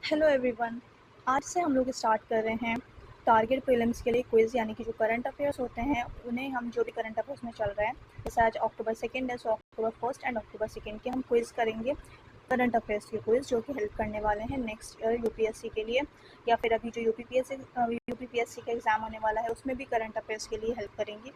Hello everyone. आज से हम लोग स्टार्ट कर रहे हैं टारगेट प्रीलिम्स के लिए क्विज़, यानी कि जो करंट अफेयर्स होते हैं उन्हें हम जो भी करंट अफेयर्स में चल रहा है, जैसे आज अक्टूबर 2 है सो अक्टूबर 1 एंड अक्टूबर 2 के हम क्विज़ करेंगे। करंट अफेयर्स के क्विज़ जो कि हेल्प करने वाले हैं नेक्स्ट ईयर यूपीएससी के लिए, या फिर अभी जो यूपीपीएससी का एग्ज़ाम होने वाला है उसमें भी करंट अफेयर्स के लिए हेल्प करेंगी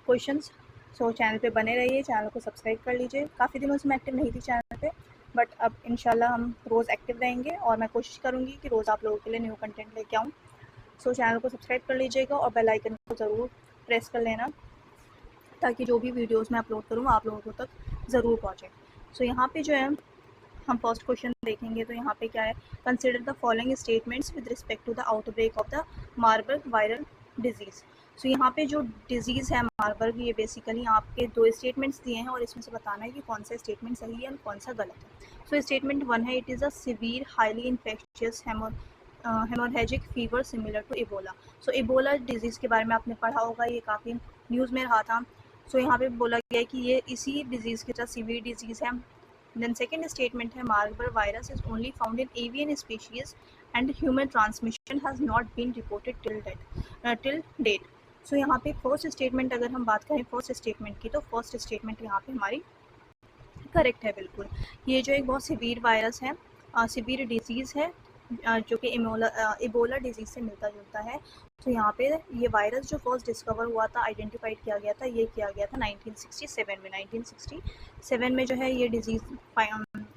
क्वेश्चंस। सो चैनल पे बने रहिए, चैनल को सब्सक्राइब कर लीजिए। काफ़ी दिनों से मैं एक्टिव नहीं थी चैनल पे, बट अब इंशाल्लाह हम रोज़ एक्टिव रहेंगे और मैं कोशिश करूँगी कि रोज़ आप लोगों के लिए न्यू कंटेंट लेके आऊँ। सो चैनल को सब्सक्राइब कर लीजिएगा और बेल आइकन को ज़रूर प्रेस कर लेना, ताकि जो भी वीडियोज़ मैं अपलोड करूँ आप लोगों तक ज़रूर पहुँचे। सो यहाँ पे जो है हम फर्स्ट क्वेश्चन देखेंगे, तो यहाँ पे क्या है, consider the following statements with respect to the outbreak of the Marburg viral disease. So यहाँ पे जो डिजीज़ है मार्बर्ग, ये बेसिकली आपके दो स्टेटमेंट्स दिए हैं और इसमें से बताना है कि कौन सा स्टेटमेंट सही है और कौन सा गलत है। सो स्टेटमेंट 1 है, it is a severe highly infectious haemorrhagic fever similar to Ebola. So Ebola disease के बारे में आपने पढ़ा होगा, ये काफ़ी न्यूज़ में रहा था। सो यहाँ पे बोला गया है कि ये इसी डिजीज़ की तरह सिवियर डिजीज़ है। Then second statement है, Marburg virus is only found in avian species and human transmission has not been reported till date. So यहाँ पे फर्स्ट स्टेटमेंट अगर हम बात करें फर्स्ट स्टेटमेंट की, तो फर्स्ट स्टेटमेंट यहाँ पे हमारी करेक्ट है बिल्कुल। ये जो एक बहुत सिवियर वायरस है, सिवियर डिजीज़ है, जो कि इबोला डिजीज़ से मिलता जुलता है। तो यहाँ पे ये वायरस जो फर्स्ट डिस्कवर हुआ था, आइडेंटिफाइड किया गया था, ये किया गया था 1967 में। 1967 में जो है ये डिजीज़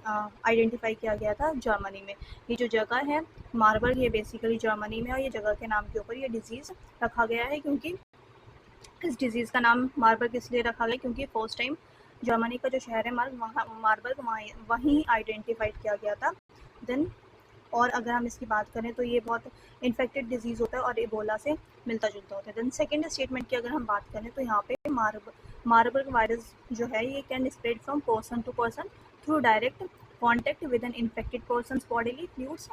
आइडेंटिफाई किया गया था जर्मनी में। ये जो जगह है मार्बर्ग, ये बेसिकली जर्मनी में, और ये जगह के नाम के ऊपर ये डिजीज़ रखा गया है, क्योंकि इस डिजीज़ का नाम मार्बर्ग इसलिए रखा गया क्योंकि फर्स्ट टाइम जर्मनी का जो शहर है मार्बर्ग, वहीं आइडेंटिफाइड किया गया था। देन और अगर हम इसकी बात करें तो ये बहुत इन्फेक्टेड डिजीज़ होता है और इबोला से मिलता जुलता होता है। देन सेकेंड स्टेटमेंट की अगर हम बात करें तो यहाँ पे मार्बर्ग वायरस जो है ये can spread from person to person through direct contact with an infected person bodily fluids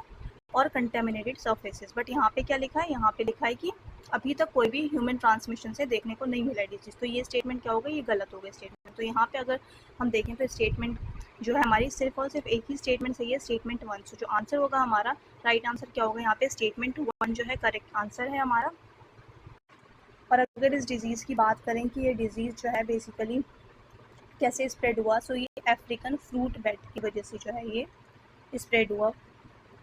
और कंटेमिनेटेड सर्फेसिस। बट यहाँ पे क्या लिखा है, यहाँ पे लिखा है कि अभी तक कोई भी ह्यूमन ट्रांसमिशन से देखने को नहीं मिला डिजीज़। तो ये स्टेटमेंट क्या होगा, ये गलत हो गया स्टेटमेंट। तो यहाँ पे अगर हम देखें तो स्टेटमेंट जो है हमारी सिर्फ और सिर्फ एक ही स्टेटमेंट सही है, स्टेटमेंट 1। सो जो आंसर होगा हमारा, राइट आंसर क्या होगा, यहाँ पे स्टेटमेंट 1 जो है करेक्ट आंसर है हमारा। और अगर इस डिज़ीज़ की बात करें कि ये डिज़ीज़ जो है बेसिकली कैसे स्प्रेड हुआ, सो ये अफ्रीकन फ्रूट बैट की वजह से जो है ये स्प्रेड हुआ,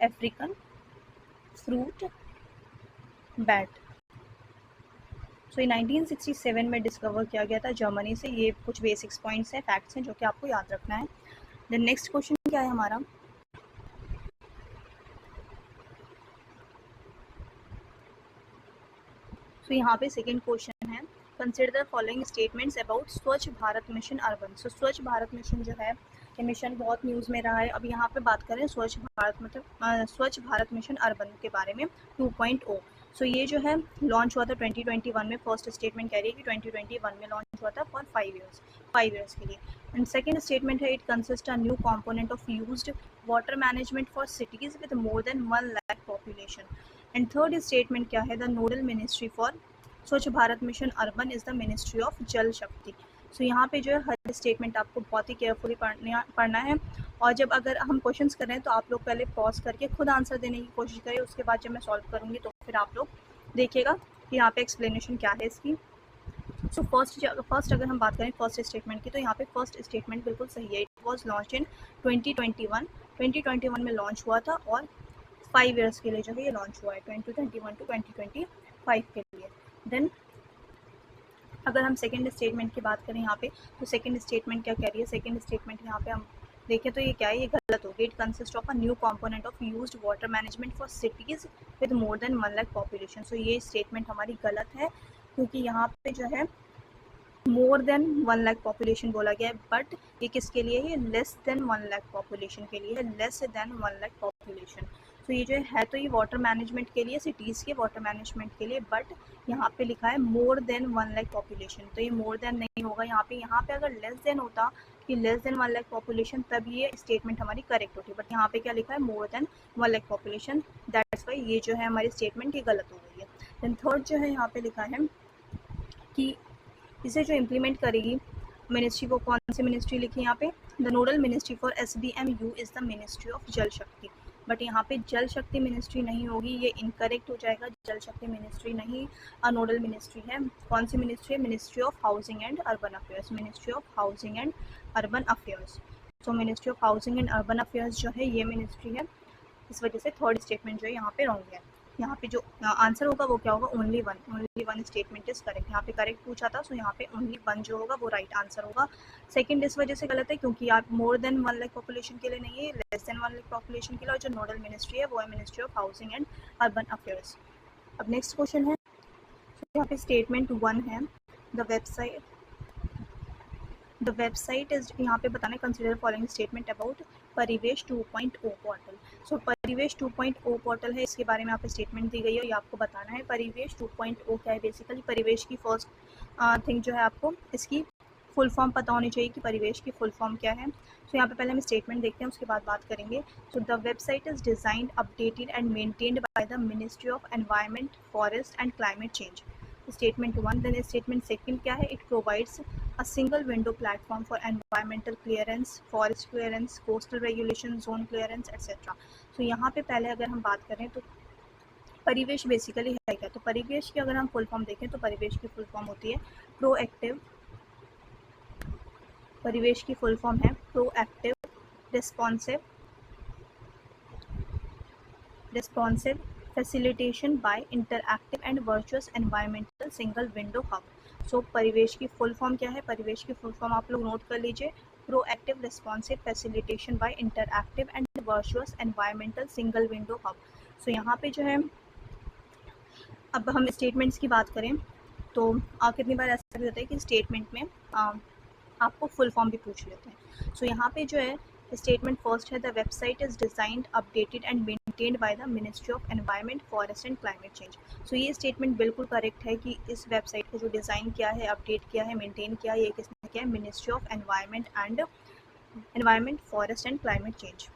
अफ्रीकन फ्रूट बैट। सो ये 1967 में डिस्कवर किया गया था जर्मनी से। ये कुछ बेसिक्स पॉइंट्स हैं, फैक्ट्स हैं जो कि आपको याद रखना है। देन नेक्स्ट क्वेश्चन क्या है हमारा, तो यहाँ पे सेकेंड क्वेश्चन है, consider the following statements about स्वच्छ भारत मिशन अर्बन। सो स्वच्छ भारत मिशन जो है ये मिशन बहुत न्यूज़ में रहा है। अब यहाँ पे बात करें स्वच्छ भारत मतलब स्वच्छ भारत मिशन अर्बन के बारे में 2.0। सो ये जो है लॉन्च हुआ था 2021 में। फर्स्ट स्टेटमेंट कह रही है कि 2021 में लॉन्च हुआ था फॉर 5 ईयर्स के लिए। एंड सेकेंड स्टेटमेंट है, it consist a new component of used water management for cities with more than 1 lakh population. And third statement क्या है, द नोडल मिनिस्ट्री फॉर स्वच्छ Bharat mission urban is the ministry of जल शक्ति। सो यहाँ पे जो है हर स्टेटमेंट आपको बहुत ही केयरफुली पढ़ना है। और जब अगर हम क्वेश्चंस कर रहे हैं तो आप लोग पहले पॉज करके खुद आंसर देने की कोशिश करें, उसके बाद जब मैं सॉल्व करूँगी तो फिर आप लोग देखिएगा कि यहाँ पे एक्सप्लेनेशन क्या है इसकी। सो फर्स्ट अगर हम बात करें फर्स्ट स्टेटमेंट की, तो यहाँ पे फर्स्ट स्टेटमेंट बिल्कुल सही है। इट वॉज लॉन्च इन 2021 में लॉन्च हुआ था और 5 ईयर्स के लिए जो है ये लॉन्च हुआ है, 2021 टू 2025 के लिए। देन अगर हम सेकेंड स्टेटमेंट की बात करें यहाँ पे, तो सेकेंड स्टेटमेंट क्या कह रही है, सेकेंड स्टेटमेंट यहाँ पे हम देखें तो ये क्या है, ये गलत हो गया। It consist of a new component of used water management for cities with more than 1 lakh population. So ये स्टेटमेंट हमारी गलत है, क्योंकि यहाँ पे जो है मोर देन 1 लाख पॉपुलेशन बोला गया है, बट ये किसके लिए है, लेस देन 1 लाख पॉपुलेशन के लिए है, लेस देन 1 लाख पॉपुलेशन। तो ये जो है तो ये वाटर मैनेजमेंट के लिए, सिटीज़ के वाटर मैनेजमेंट के लिए, बट यहाँ पे लिखा है मोर देन 1 लाख पॉपुलेशन, तो ये मोर देन नहीं होगा यहाँ पे अगर लेस देन होता कि लेस देन 1 लाख पॉपुलेशन, तब ये स्टेटमेंट हमारी करेक्ट होती। बट यहाँ पे क्या लिखा है, मोर than 1 lakh population, that's why ये जो है हमारी स्टेटमेंट ये गलत हो गई है। देन थर्ड जो है यहाँ पे लिखा है कि इसे जो इम्प्लीमेंट करेगी मिनिस्ट्री, वो कौन सी मिनिस्ट्री लिखी है यहाँ पे, the nodal ministry for SBMU is the ministry of जल शक्ति। बट यहाँ पे जल शक्ति मिनिस्ट्री नहीं होगी, ये इनकरेक्ट हो जाएगा। जल शक्ति मिनिस्ट्री नहीं नोडल मिनिस्ट्री है। कौन सी मिनिस्ट्री है? Ministry of housing and urban affairs, ministry of housing and urban affairs. So ministry of housing and urban affairs जो है ये मिनिस्ट्री है। इस वजह से थर्ड स्टेटमेंट जो है यहाँ पे रॉन्ग है। यहाँ पे जो आंसर होगा वो क्या होगा? Only one statement is correct. यहाँ पे करेक्ट पूछा था, सो यहाँ पे ओनली वन जो होगा वो राइट आंसर होगा। सेकंड इस वजह से गलत है क्योंकि आप मोर देन 1 लाख पॉपुलेशन के लिए नहीं है, लेस देन 1 लाख पॉपुलेशन के लिए। और जो नोडल मिनिस्ट्री है वो है ministry of housing and urban affairs. अब नेक्स्ट क्वेश्चन है, यहाँ पे स्टेटमेंट 1 है, द वेबसाइट इज, यहाँ पे बताना है कंसिडर फॉलोइंग स्टेटमेंट अबाउट परिवेश 2.0 पोर्टल। सो परिवेश 2.0 पोर्टल है, इसके बारे में आपको स्टेटमेंट दी गई है, ये आपको बताना है परिवेश 2.0 क्या है। बेसिकली परिवेश की फर्स्ट थिंग जो है आपको इसकी फुल फॉर्म पता होनी चाहिए कि परिवेश की फुल फॉर्म क्या है। सो यहाँ पे पहले हम स्टेटमेंट देखते हैं, उसके बाद बात करेंगे। So the website is designed, updated and maintained by the ministry of environment, forest and climate change. Statement 1। Then statement 2 क्या है? It provides a single window platform for environmental clearance, forest clearance, coastal regulation, zone clearance, etc. So यहाँ पे पहले अगर हम बात करें तो परिवेश बेसिकली है क्या? तो परिवेश की अगर हम फुल फॉर्म देखें तो परिवेश की फुल फॉर्म होती है प्रोएक्टिव, परिवेश की फुल फॉर्म है proactive, responsive facilitation by interactive and virtuous environmental single window hub. So Parivesh की फुल फॉर्म क्या है? परिवेश की फुल फॉर्म आप लोग नोट कर लीजिए, proactive, responsive, facilitation by interactive and virtuous environmental single window hub. So यहाँ पे जो है, अब हम स्टेटमेंट्स की बात करें तो कितनी बार ऐसा भी होता है कि स्टेटमेंट में आपको फुल फॉर्म भी पूछ लेते हैं। सो यहाँ पे जो है स्टेटमेंट फर्स्ट है, the website is designed, updated and maintained by the ministry of environment, forest and climate change. So ये स्टेटमेंट बिल्कुल करेक्ट है कि इस वेबसाइट को जो डिज़ाइन किया है, अपडेट किया है, मेंटेन किया है, ये किसने किया है? Ministry of environment, forest and climate change.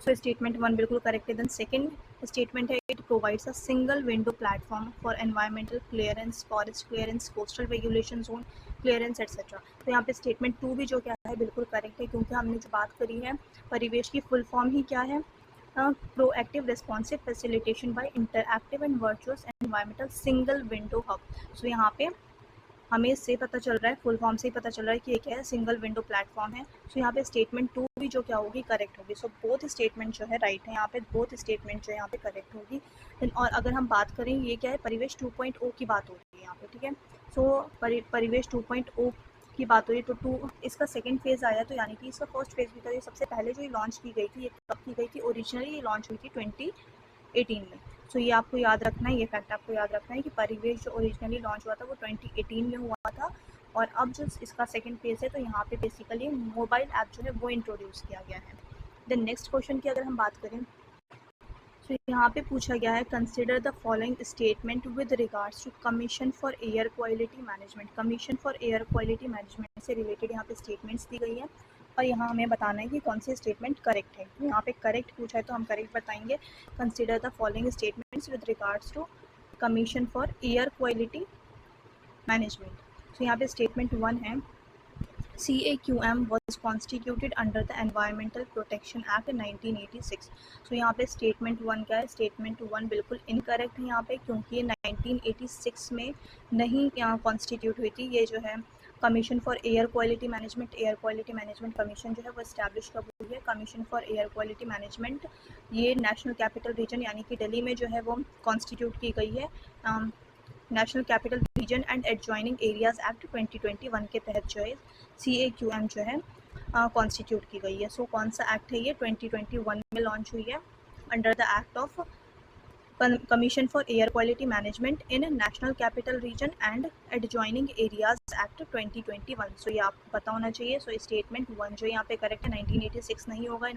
So statement 1 बिल्कुल करेक्ट है। देन सेकंड स्टेटमेंट है, it provides a single window platform for environmental clearance, forest clearance, coastal regulation, zone clearance etcetera. तो यहाँ पे स्टेटमेंट 2 भी जो क्या है बिल्कुल करेक्ट है, क्योंकि हमने जो बात करी है परिवेश की फुल फॉर्म ही क्या है? Proactive, responsive, facilitation by interactive and virtuous environmental single window hub. So यहाँ पे हमें इससे पता चल रहा है, फुल फॉर्म से ही पता चल रहा है कि ये क्या है? सिंगल विंडो प्लेटफॉर्म है। सो यहाँ पे स्टेटमेंट 2 भी जो क्या होगी? करेक्ट होगी। सो बोथ स्टेटमेंट जो है राइट है, यहाँ पे बोथ स्टेटमेंट जो है यहाँ पे करेक्ट होगी। और अगर हम बात करें, ये क्या है? परिवेश 2.0 की बात हो रही है यहाँ पे, ठीक है। सो परिवेश 2.0 की बात हो रही है, तो इसका सेकेंड फेज़ आया, तो यानी कि इसका फर्स्ट फेज़ भी था। ये सबसे पहले जो ये लॉन्च की गई थी, ये कब की गई थी? ओरिजिनली ये लॉन्च हुई थी 2018 में। सो ये आपको याद रखना है, ये फैक्ट आपको याद रखना है कि परिवेश जो ओरिजिनली लॉन्च हुआ था वो 2018 में हुआ था। और अब जो इसका सेकंड फेज़ है, तो यहाँ पे बेसिकली मोबाइल ऐप जो है वो इंट्रोड्यूस किया गया है। देन नेक्स्ट क्वेश्चन की अगर हम बात करें, तो यहाँ पे पूछा गया है, consider the following statement with regards to commission for air quality management. Commission for air quality management से रिलेटेड यहाँ पे स्टेटमेंट्स दी गई है, और यहाँ हमें बताना है कि कौन सी स्टेटमेंट करेक्ट है। यहाँ पे करेक्ट पूछा है तो हम करेक्ट बताएंगे, consider the following statements with regards to commission for air quality management. तो यहाँ पे स्टेटमेंट 1 है, CAQM was constituted under the Environmental Protection Act 1986। सो यहाँ पे स्टेटमेंट 1 क्या है? स्टेटमेंट 1 बिल्कुल इनकरेक्ट है यहाँ पे, क्योंकि ये 1986 में नहीं कॉन्स्टिट्यूट हुई थी। ये जो है commission for air quality management, air quality management commission जो है वो इस्टेब्लिश कब हुई है? Commission for air quality management ये नेशनल कैपिटल रीजन यानी कि दिल्ली में जो है वो कॉन्स्टिट्यूट की गई है। National capital region and adjoining areas act 2021 के तहत जो है CAQM जो है कॉन्स्टिट्यूट की गई है। सो कौन सा एक्ट है ये? 2021 में लॉन्च हुई है, under the act of commission for air quality management in national capital region and adjoining areas act 2021। सो ये आपको पता होना चाहिए। सो स्टेटमेंट 1 जो यहाँ पे करेक्ट है, 1986 नहीं होगा।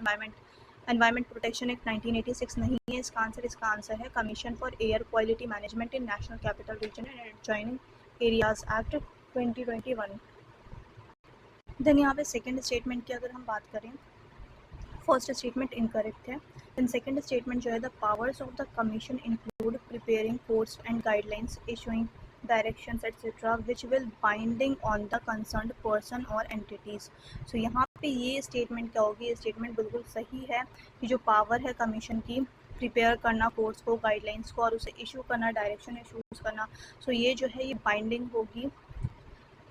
एनवायरमेंट प्रोटेक्शन एक्ट 1986 नहीं है इसका आंसर। इसका आंसर है commission for air quality management in national capital region and adjoining areas act 2021। Then यहाँ पे सेकेंड स्टेटमेंट की अगर हम बात करें, फर्स्ट स्टेटमेंट इनकरेक्ट है। देन सेकेंड स्टेटमेंट जो है, the powers of the commission include preparing codes and guidelines, issuing directions etcetera which will binding on the concerned person और एंटिटीज। सो यहाँ पे ये स्टेटमेंट क्या होगी, ये स्टेटमेंट बिल्कुल सही है कि जो पावर है कमीशन की प्रिपेयर करना कोर्स को, गाइडलाइंस को और उसे इशू करना, डायरेक्शन इशूज़ करना, सो ये जो है ये बाइंडिंग होगी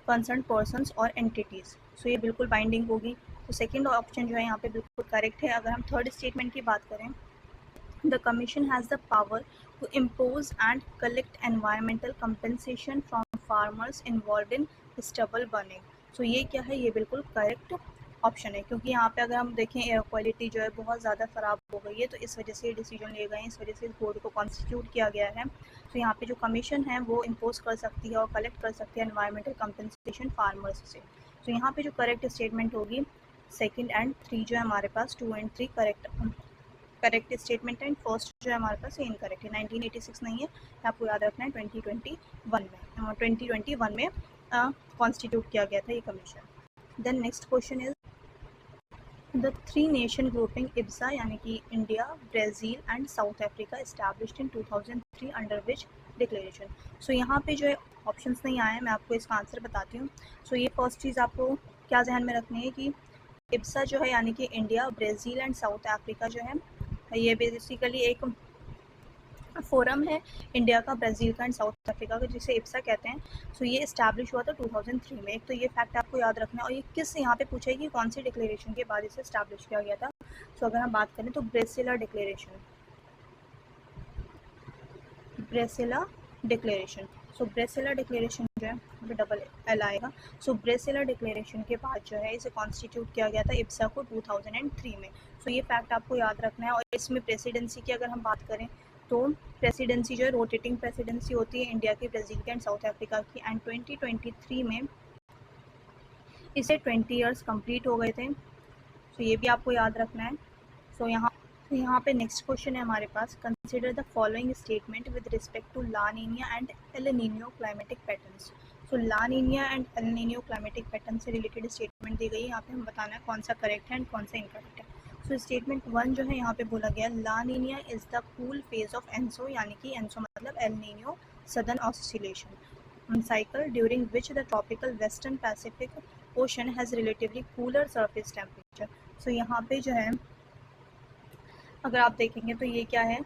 कंसर्न पर्सन्स और एंटिटीज़, सो ये बिल्कुल बाइंडिंग होगी। तो सेकंड ऑप्शन जो है यहाँ पे बिल्कुल करेक्ट है। अगर हम थर्ड स्टेटमेंट की बात करें, the commission has the power to impose and collect environmental compensation from farmers involved in stubble burning। सो ये क्या है, ये बिल्कुल करेक्ट ऑप्शन है, क्योंकि यहाँ पे अगर हम देखें एयर क्वालिटी जो है बहुत ज़्यादा ख़राब हो गई है, तो इस वजह से ये डिसीजन लिए गए हैं, इस वजह से इस बोर्ड को कॉन्स्टिट्यूट किया गया है। तो यहाँ पे जो कमीशन है वो इम्पोज कर सकती है और कलेक्ट कर सकती है एनवायरमेंटल कंपनसेशन फार्मर्स से। तो यहाँ पे जो करेक्ट स्टेटमेंट होगी सेकंड एंड थ्री जो है हमारे पास 2 और 3 करेक्ट स्टेटमेंट है। फर्स्ट जो है हमारे पास ये इनकरेक्ट है, 1986 नहीं है, आपको याद रखना है 2021 में कॉन्स्टिट्यूट किया गया था ये commission. Then next question is the three nation grouping IBSA यानी कि India, Brazil and South Africa established in 2003 under which declaration. So यहाँ पे जो है ऑप्शंस नहीं आए हैं, मैं आपको इसका आंसर बताती हूँ। सो ये फर्स्ट चीज़ आपको क्या ध्यान में रखनी है कि इब्सा जो है यानी कि India, Brazil and South Africa जो है ये बेसिकली एक फोरम है इंडिया का, ब्राज़ील का एंड साउथ अफ्रीका का, जिसे इब्सा कहते हैं। सो ये इस्टेब्लिश हुआ था 2003 में। एक तो ये फैक्ट आपको याद रखना है, और ये किस यहाँ पे पूछा है कि कौन सी डिक्लेरेशन के बाद इसे इस्टेब्लिश किया गया था। सो अगर हम बात करें तो ब्रेसिला डिक्लेरेशन। सो ब्रेसिला डिक्लेरेशन जो है डबल एल आएगा। सो ब्रेसिला डिक्लेरेशन के बाद जो है इसे कॉन्स्टिट्यूट किया गया था इब्सा को 2003 में। सो ये फैक्ट आपको याद रखना है। और इसमें प्रेसिडेंसी की अगर हम बात करें तो प्रेसिडेंसी जो है रोटेटिंग प्रेसिडेंसी होती है इंडिया की, ब्राज़ील की एंड साउथ अफ्रीका की, एंड 2023 में इसे 20 ईयर्स कंप्लीट हो गए थे। सो ये भी आपको याद रखना है। सो यहाँ पे नेक्स्ट क्वेश्चन है हमारे पास, consider the following statement with respect to La Nina and El Nino climatic patterns. So La Nina and El Nino climatic pattern से रिलेटेड स्टेटमेंट दी गई है। यहाँ पे हम बताना है कौन सा करेक्ट है एंड कौन सा इनकरेक्ट है। सो स्टेटमेंट 1 जो है यहाँ पे बोला गया, La Nina is the cool phase of ENSO, यानी कि एनसो मतलब El Nino southern oscillation cycle during which the tropical western Pacific ocean has relatively cooler surface temperature। so यहाँ पे जो है अगर आप देखेंगे तो ये क्या है,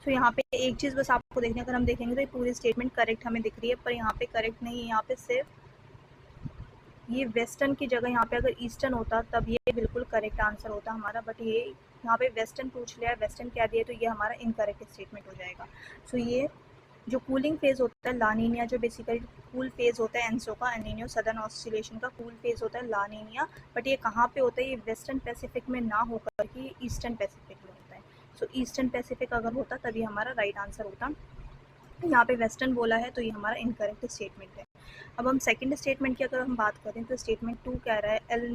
तो यहाँ पे एक चीज़ बस आपको देखने, अगर हम देखेंगे तो ये पूरी स्टेटमेंट करेक्ट हमें दिख रही है, पर यहाँ पे करेक्ट नहीं है। यहाँ पे सिर्फ ये वेस्टर्न की जगह यहाँ पे अगर ईस्टर्न होता तब ये बिल्कुल करेक्ट आंसर होता हमारा, बट ये यहाँ पे वेस्टर्न पूछ लिया है, वेस्टर्न कह दिया, तो ये हमारा इनकरेक्ट स्टेटमेंट हो जाएगा। सो ये जो कूलिंग फेज़ होता है ला नीनिया, जो बेसिकली कूल फेज़ होता है एनसो का, एल नीनियो सदर्न ऑसिलेशन का कूल फेज़ होता है ला नीनिया, बट ये कहाँ पे होता है, ये वेस्टर्न पैसिफिक में ना होकर के ईस्टर्न पैसिफिक में होता है। सो ईस्टर्न पैसिफिक अगर होता तभी हमारा राइट आंसर होता। यहाँ पे वेस्टर्न बोला है तो ये हमारा इनकरेक्ट स्टेटमेंट है। अब हम सेकंड स्टेटमेंट की अगर हम बात करें तो स्टेटमेंट 2 कह रहा है El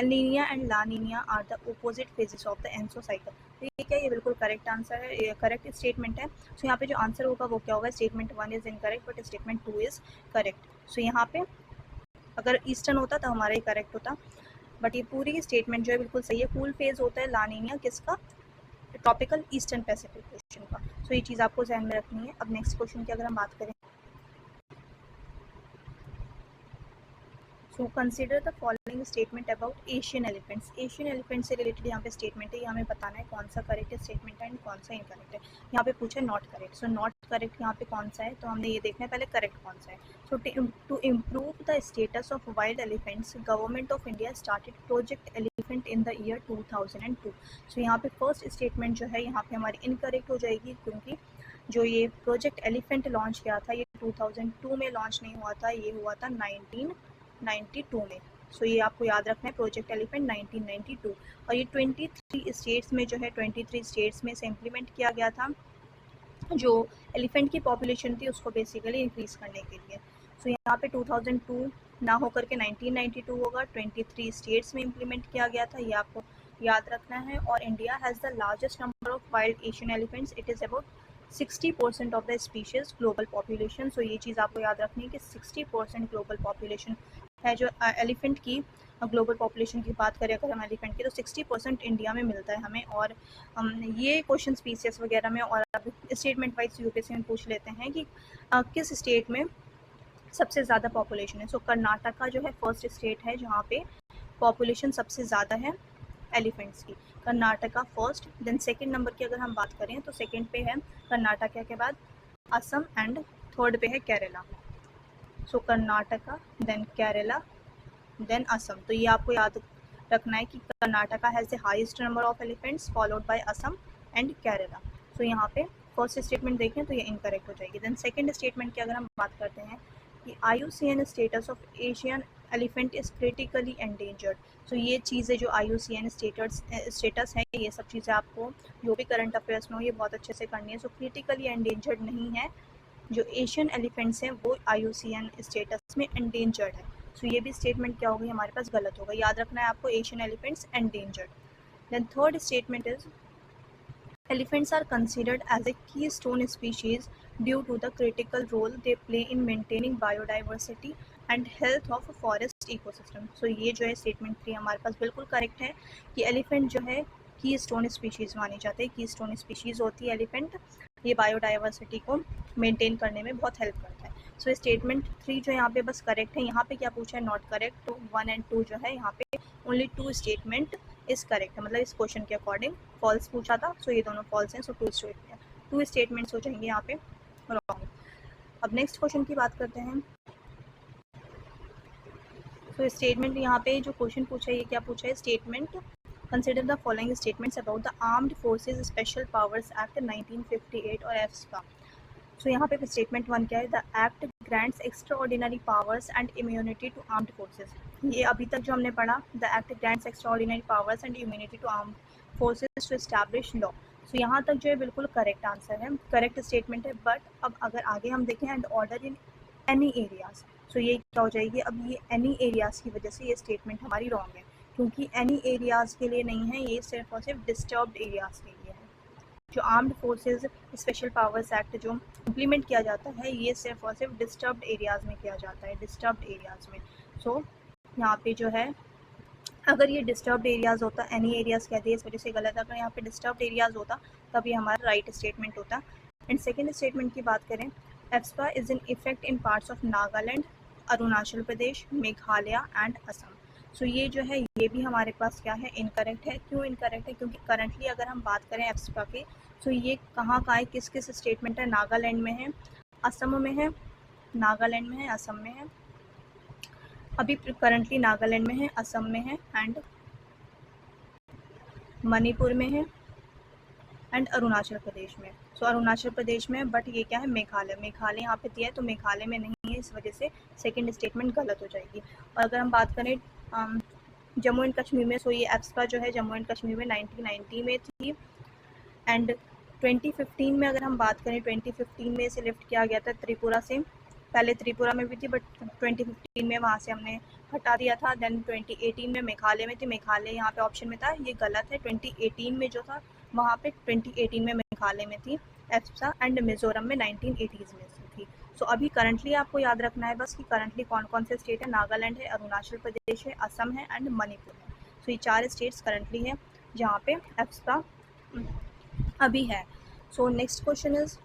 Nina and La Nina are the opposite phases of the ENSO cycle. तो ये क्या, ये बिल्कुल करेक्ट आंसर है, ये करेक्ट स्टेटमेंट है। सो यहाँ पे जो आंसर होगा वो क्या होगा, statement 1 is incorrect but statement 2 is correct. So यहाँ पे अगर ईस्टर्न होता तो हमारा ही करेक्ट होता, बट ये पूरी स्टेटमेंट जो है बिल्कुल सही है। कूल फेज होता है ला नीनिया किसका, ट्रॉपिकल ईस्टर्न पैसिफिक ओशन का। सो ये चीज़ आपको ध्यान में रखनी है। अब नेक्स्ट क्वेश्चन की अगर हम बात करें, so consider the following statement about Asian elephants. Asian elephant से रिलेटेड यहाँ पे स्टेटमेंट है, ये हमें बताना है कौन सा करेक्ट स्टेटमेंट है एंड कौन सा इनकरेक्ट है। यहाँ पे पूछा है not correct, so not correct यहाँ पे कौन सा है, तो हमने ये देखना है पहले करेक्ट कौन सा है। So to improve the status of wild elephants, government of India started project elephant in the year 2002। So यहाँ पे फर्स्ट स्टेटमेंट जो है यहाँ पे हमारी इनकरेक्ट हो जाएगी, क्योंकि जो ये प्रोजेक्ट एलिफेंट लॉन्च किया था ये 2002 में लॉन्च नहीं हुआ था, ये हुआ था 1992 में। सो ये आपको याद रखना है, प्रोजेक्ट एलिफेंट 1992, और ये 23 स्टेट्स में जो है 23 स्टेट्स में से इम्प्लीमेंट किया गया था, जो एलिफेंट की पॉपुलेशन थी उसको बेसिकली इंक्रीज़ करने के लिए। सो यहाँ पे 2002 ना होकर के 1992 होगा, 23 स्टेट्स में इम्प्लीमेंट किया गया था, ये आपको याद रखना है। और India has the largest number of wild Asian elephants, it is about 60% of the species global population. So ये चीज़ आपको याद रखनी है कि 60% ग्लोबल पॉपुलेशन है जो एलिफेंट की, ग्लोबल पॉपुलेशन की बात करें अगर हम एलिफेंट की, तो 60% इंडिया में मिलता है हमें। और ये क्वेश्चन पीसीएस वगैरह में और स्टेटमेंट वाइज यूपीएससी में पूछ लेते हैं कि किस स्टेट में सबसे ज़्यादा पॉपुलेशन है। सो कर्नाटका जो है फर्स्ट स्टेट है जहाँ पे पॉपुलेशन सबसे ज़्यादा है एलिफेंट्स की। Karnataka first, then second number की अगर हम बात करें तो सेकंड पे है कर्नाटका के बाद असम एंड थर्ड पे है Kerala. So Karnataka, then Kerala, then Assam. तो ये आपको याद रखना है कि Karnataka has the highest number of elephants followed by Assam and Kerala. So यहाँ पे फर्स्ट स्टेटमेंट देखें तो ये इनकरेक्ट हो जाएगी। देन सेकंड स्टेटमेंट की अगर हम बात करते हैं कि IUCN status of Asian elephant is critically endangered. So ये चीज़ें जो IUCN स्टेटस है, ये सब चीज़ें आपको जो भी करंट अफेयर्स में हो ये बहुत अच्छे से करनी है। सो क्रिटिकली एंडेंजर्ड नहीं है, जो एशियन एलिफेंट्स हैं वो IUCN स्टेटस में एंडेंजर्ड है। सो ये भी स्टेटमेंट क्या होगी हमारे पास गलत होगा, याद रखना है आपको Asian elephants endangered. Then third statement is elephants are considered as a keystone species due to the critical role they play in maintaining biodiversity and health of forest ecosystem। so ये जो है स्टेटमेंट 3 हमारे पास बिल्कुल correct है कि elephant जो है की स्टोन स्पीशीज़ मानी जाती है। की स्टोन स्पीशीज़ होती है एलिफेंट, ये बायोडाइवर्सिटी को मेंटेन करने में बहुत हेल्प करता है। सो स्टेटमेंट 3 जो यहाँ पे बस करेक्ट है। यहाँ पे क्या पूछा है, नॉट करेक्ट। तो 1 एंड 2 जो है यहाँ पे ओनली 2 स्टेटमेंट इज करेक्ट है, मतलब इस क्वेश्चन के अकॉर्डिंग फॉल्स पूछा था। सो ये दोनों फॉल्स हैं। सो 2 स्टेटमेंट्स हो जाएंगे यहाँ पे रॉन्ग। अब नेक्स्ट क्वेश्चन की बात करते हैं। तो स्टेटमेंट यहाँ पे जो क्वेश्चन पूछा है ये क्या पूछा है, statement consider the following statements about the armed forces special powers act 1958 और एफ्स्पा। सो यहाँ पे स्टेटमेंट 1 क्या है, the act grants extra ordinary powers and immunity to armed forces. ये अभी तक जो हमने पढ़ा, the act grants extra ordinary powers and immunity to armed forces to establish law. So यहाँ तक जो है बिल्कुल करेक्ट आंसर है, करेक्ट स्टेटमेंट है। बट अब अगर आगे हम देखें, and order in any areas, so ये क्या हो जाएगी, अब ये एनी एरियाज की वजह से ये स्टेटमेंट हमारी रॉन्ग है, क्योंकि एनी एरियाज के लिए नहीं है, ये सिर्फ और सिर्फ डिस्टर्ब्ड एरियाज के लिए है। जो armed forces special powers act जो इम्प्लीमेंट किया जाता है, ये सिर्फ और सिर्फ डिस्टर्ब्ड एरियाज़ में किया जाता है, डिस्टर्ब्ड एरियाज़ में। सो यहाँ पे जो है, अगर ये डिस्टर्ब्ड एरियाज़ होता, एनी एरियाज़ कह दिए इस वजह से गलत है, अगर यहाँ पे डिस्टर्ब्ड एरियाज़ होता तब ये हमारा राइट स्टेटमेंट होता। एंड सेकेंड स्टेटमेंट की बात करें, AFSPA is in effect in parts of Nagaland, Arunachal Pradesh, Meghalaya and Assam. So ये जो है ये भी हमारे पास क्या है, इनकरेक्ट है। क्यों इनकरेक्ट है, क्योंकि करंटली अगर हम बात करें एफ्स्पा के, सो ये कहाँ है, किस किस स्टेटमेंट है, नागालैंड में है, असम में है, नागालैंड में है, असम में है, अभी करंटली नागालैंड में है, असम में है एंड मणिपुर में है एंड अरुणाचल प्रदेश में। सो अरुणाचल प्रदेश में, बट ये क्या है, मेघालय, मेघालय यहाँ पे दिया है तो मेघालय में नहीं है, इस वजह से सेकंड स्टेटमेंट गलत हो जाएगी। और अगर हम बात करें जम्मू एंड कश्मीर में, सो ये एफ्स्पा जो है जम्मू एंड कश्मीर में 1990 में थी एंड 2015 में अगर हम बात करें, 2015 में इसे लिफ्ट किया गया था त्रिपुरा से। पहले त्रिपुरा में भी थी बट 2015 में वहाँ से हमने हटा दिया था। देन 2018 में मेघालय में थी, मेघालय यहाँ पे ऑप्शन में था, ये गलत है। 2018 में जो था वहाँ पे 2018 में मेघालय में थी एफ्स्पा एंड मिजोरम में 1980s में थी। सो अभी करंटली आपको याद रखना है बस कि करंटली कौन कौन से स्टेट है, नागालैंड है, अरुणाचल प्रदेश है, असम है एंड मणिपुर है। सो ये 4 स्टेट्स करंटली है जहाँ पे एफ्स्पा अभी है। So next question is,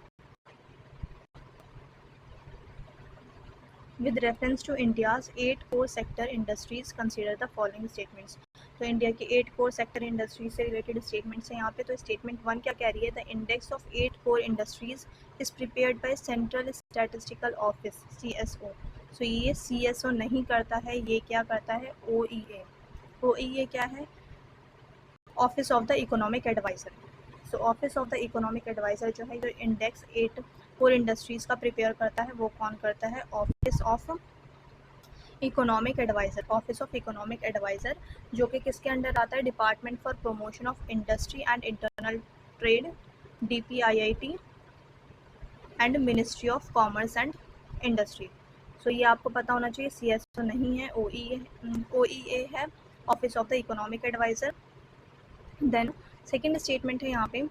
with reference to India's 8 core sector industries, consider the following statements। तो इंडिया के 8 कोर सेक्टर इंडस्ट्रीज से रिलेटेड स्टेटमेंट्स हैं यहाँ पे। तो स्टेटमेंट 1 क्या कह रही है, the index of 8 core industries is prepared by central statistical office CSO। सो ये CSO नहीं करता है, ये क्या करता है, OEA। OEA क्या है, office of the economic adviser. So office of the economic adviser जो है, जो इंडेक्स 8 कोर इंडस्ट्रीज का प्रिपेयर करता है, वो कौन करता है, office of economic adviser. Office of economic adviser जो कि किसके अंडर आता है, department for promotion of industry and internal trade, DPIIT and ministry of commerce and industry. So ये आपको पता होना चाहिए, CSO नहीं है, OEA है, office of the economic adviser. Then second statement है यहाँ पे,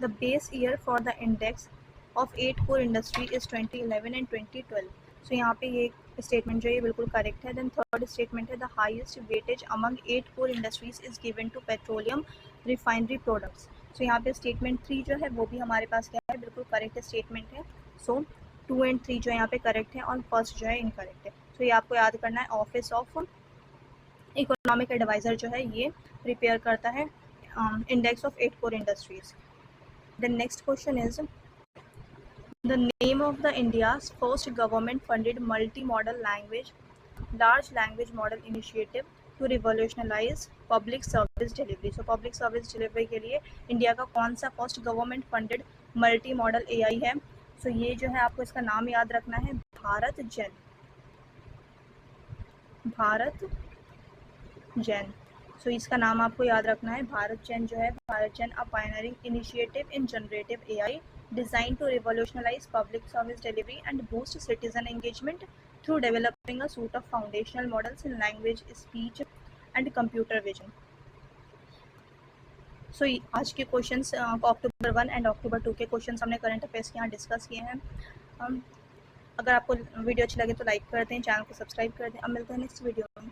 the base year for the index of 8 core industry is 2011 and 2012। So यहाँ पे ये स्टेटमेंट जो है बिल्कुल करेक्ट है। देन थर्ड स्टेटमेंट है, the highest weightage among 8 core industries is given to petroleum refinery products. So यहाँ पे स्टेटमेंट 3 जो है वो भी हमारे पास क्या है, बिल्कुल करेक्ट स्टेटमेंट है। सो 2 एंड 3 जो है यहाँ पे करेक्ट है और फर्स्ट जो है इनकरेक्ट है। तो ये आपको याद करना है। ऑफिस ऑफ इकोनॉमिक एडवाइज़र जो है ये प्रिपेयर करता है index of 8 core industries. The next question is the name of the India's first government funded multi model large language model initiative to revolutionalise public service delivery. So public service delivery के लिए India का कौन सा first government funded multi model AI है? सो ये जो है आपको इसका नाम याद रखना है, भारत जेन। सो इसका नाम आपको याद रखना है भारत जेन जो है, Bharat Gen a pioneering initiative in generative AI designed to revolutionize public service delivery and boost citizen engagement through developing a suite of foundational models in language, speech and computer vision. सो आज के questions October 1 and October 2 के questions हमने current affairs के यहाँ discuss किए हैं। अगर आपको वीडियो अच्छी लगे तो लाइक कर दें, चैनल को सब्सक्राइब कर दें। अब मिलते हैं नेक्स्ट वीडियो में।